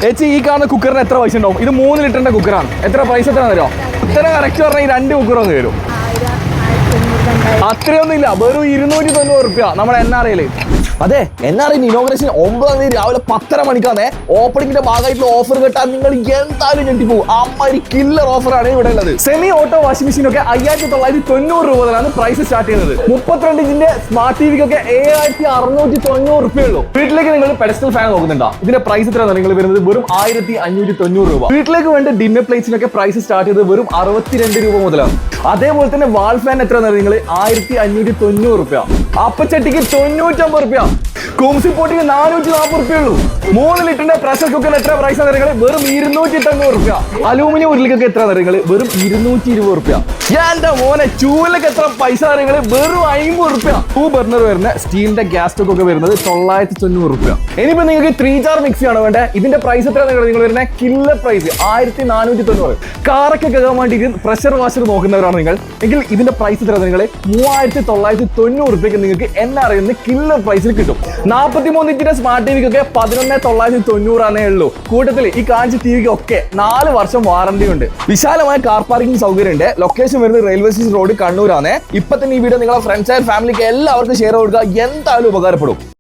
ചേച്ചി ഈ കാണുന്ന കുക്കറിന് എത്ര പൈസ ഉണ്ടാവും? ഇത് 3 ലിറ്ററിന്റെ കുക്കറാണ്. എത്ര പ്രൈസ് എത്ര തരുമോ? ഇത്ര കറക്റ്റ് പറഞ്ഞാൽ ഈ 2 കുക്കർ ഒന്ന് തരും. അത്രയൊന്നും ഇല്ല, വെറും 290 റുപ്യ നമ്മുടെ NRIയിൽ. അതെ, NRI ഇനോഗ്രേഷൻ 9-ാം തീയതി രാവിലെ 10:30 മണിക്കാണ്. ഓപ്പണിംഗിന്റെ ഭാഗമായിട്ടുള്ള ഓഫർ കിട്ടാൻ നിങ്ങൾ എന്തായാലും ഞെട്ടിപ്പോകും. അമ്മരി കില്ലർ ഓഫറാണ് ഇവിടെ ഉള്ളത്. സെമി ഓട്ടോ വാഷിംഗ് മെഷീൻ ഒക്കെ 5990 രൂപ മുതലാണ് പ്രൈസ് സ്റ്റാർട്ട് ചെയ്യുന്നത്. 32 ഇഞ്ചിന്റെ സ്മാർട്ട് ടിവിക്കൊക്കെ 7690 റുപ്യുള്ളൂ. വീട്ടിലേക്ക് നിങ്ങൾ പെഡസ്റ്റൽ ഫാൻ നോക്കുന്നുണ്ടോ? ഇതിന്റെ പ്രൈസ് എത്രയാണ് നിങ്ങൾ വരുന്നത്? വെറും 1590 രൂപ. വീട്ടിലേക്ക് വേണ്ട ഡിന്നർ പ്ലേറ്റ്സിനൊക്കെ പ്രൈസ് സ്റ്റാർട്ട് ചെയ്തത് വെറും 62 രൂപ മുതലാണ്. അതേപോലെ തന്നെ വാൾ ഫാൻ എത്രയാണ് നിങ്ങൾ? 1590 റുപ്യ. അപ്പച്ചട്ടിക്ക് 95 റുപ്യ. കൂംസി പോട്ടിക്ക് 440 റുപ്യുള്ളൂ. 3 ലിറ്ററിന്റെ പ്രഷർ കുക്കറിന് എത്ര പ്രൈസ് ആണ്? വെറും 290 റുപ്യ. അലൂമിനിയം ഉരുളിക്കൊക്കെ എത്ര? വെറും 220 റുപ്യ. എന്റെ മോനെ, ചൂലൊക്കെ എത്ര പൈസ? വെറും 50 റുപ്യ. 2 ബർണർ വരുന്ന സ്റ്റീലിന്റെ ഗ്യാസ് സ്റ്റോക്ക് ഒക്കെ വരുന്നത് 990 റുപ്യ. ഇനിയിപ്പോ നിങ്ങൾക്ക് 3 ജാർ മിക്സി ആണ് വേണ്ടേ? ഇതിന്റെ പ്രൈസ് എത്ര? നിങ്ങൾ വരുന്ന കില്ലർ പ്രൈസ് 1490. കാറൊക്കെ കേൾക്കാൻ വേണ്ടി പ്രഷർ വാഷർ നോക്കുന്നവരാണ് നിങ്ങൾ എങ്കിൽ ഇതിന്റെ പ്രൈസ് എത്ര? നിങ്ങൾ 3990 റുപ്യക്ക് നിങ്ങൾക്ക് NRIയിൽ നിന്ന് കില്ലർ പ്രൈസിൽ കിട്ടും. 43 ഇഞ്ചിന്റെ സ്മാർട്ട് ടിവിക്കൊക്കെ 11,990 ആണേ ഉള്ളൂ. കൂട്ടത്തിൽ ഈ കാണിച്ച ടിവിക്ക് ഒക്കെ 4 വർഷം വാറന്റി ഉണ്ട്. വിശാലമായ കാർ പാർക്കിംഗ് സൗകര്യം ഉണ്ട്. ലൊക്കേഷൻ വരുന്നത് റെയിൽവേ സ്റ്റേഷൻ റോഡ്, കണ്ണൂരാണ്. ഇപ്പൊ തന്നെ ഈ വീഡിയോ നിങ്ങളെ ഫ്രണ്ട്സ് ആൻഡ് ഫാമിലിക്ക് എല്ലാവർക്കും ഷെയർ കൊടുക്കുക. എന്തായാലും ഉപകാരപ്പെടും.